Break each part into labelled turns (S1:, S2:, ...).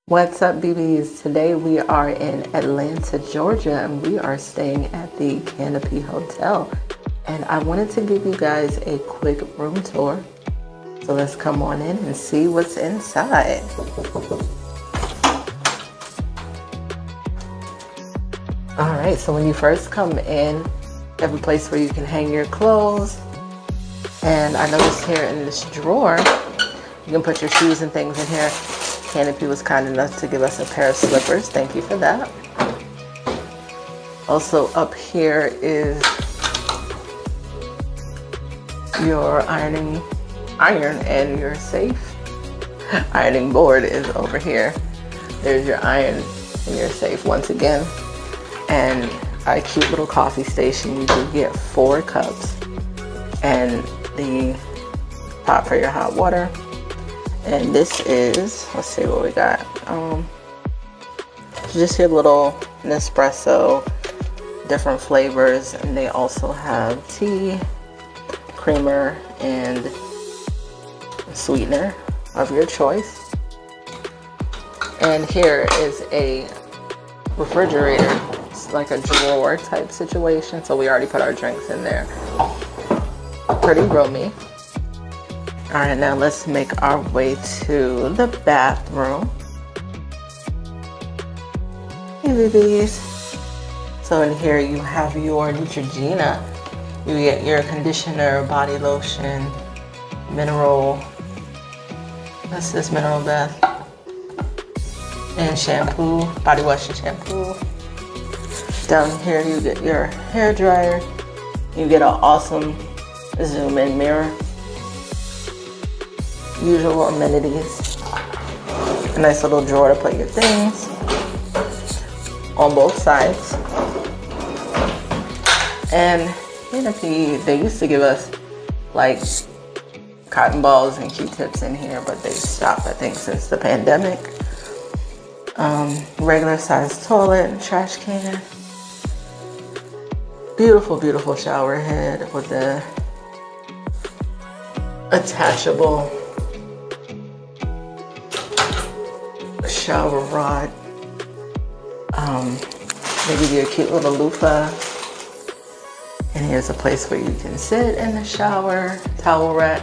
S1: What's up, BBs? Today we are in Atlanta, Georgia, and we are staying at the Canopy Hotel. And I wanted to give you guys a quick room tour. So let's come on in and see what's inside. All right, so when you first come in, you have a place where you can hang your clothes. And I noticed here in this drawer, you can put your shoes and things in here. Canopy was kind enough to give us a pair of slippers. Thank you for that. Also up here is your iron and your safe. Ironing board is over here. There's your iron and your safe once again. And a cute little coffee station. You do get 4 cups and the pot for your hot water. And this is, let's see what we got. Just your little Nespresso, different flavors, and they also have tea, creamer, and sweetener of your choice. And here is a refrigerator. It's like a drawer type situation, so we already put our drinks in there. Pretty roomy. All right, now let's make our way to the bathroom. Hey, babies. So in here you have your Neutrogena. You get your conditioner, body lotion, mineral, what's this, mineral bath, and shampoo, body wash and shampoo. Down here you get your hair dryer. You get an awesome zoom in mirror. Usual amenities. A nice little drawer to put your things on both sides. And Canopy, they used to give us like cotton balls and Q-tips in here, but they stopped, I think, since the pandemic. Regular size toilet and trash can. Beautiful, beautiful shower head with the attachable shower rod. They give you a cute little loofah. And here's a place where you can sit in the shower, towel rack.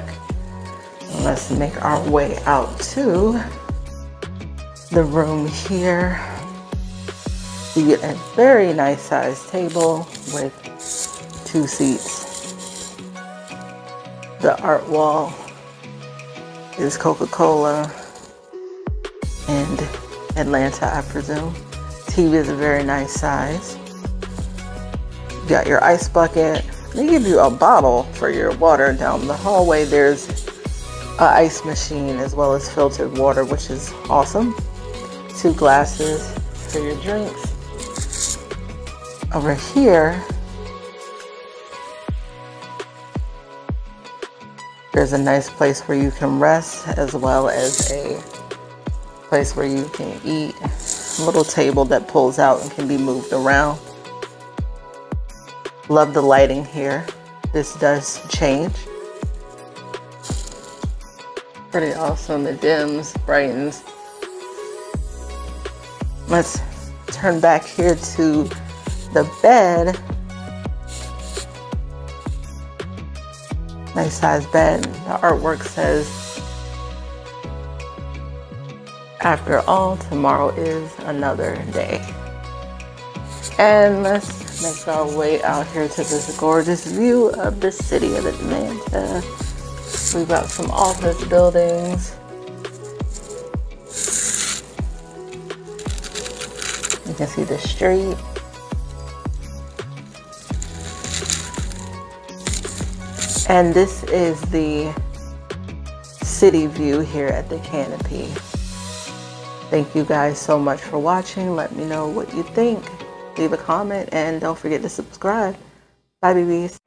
S1: And let's make our way out to the room here. You get a very nice sized table with 2 seats. The art wall is Coca-Cola and Atlanta, I presume. TV is a very nice size. You got your ice bucket. They give you a bottle for your water. Down the hallway there's an ice machine as well as filtered water, which is awesome. 2 glasses for your drinks. Over here there's a nice place where you can rest, as well as a place where you can eat. A little table that pulls out and can be moved around. Love the lighting here. This does change. Pretty awesome. It dims, brightens. Let's turn back here to the bed. Nice size bed. The artwork says, after all, tomorrow is another day. And let's make our way out here to this gorgeous view of the city of Atlanta. We've got some office buildings. You can see the street. And this is the city view here at the Canopy. Thank you guys so much for watching. Let me know what you think. Leave a comment and don't forget to subscribe. Bye, babies.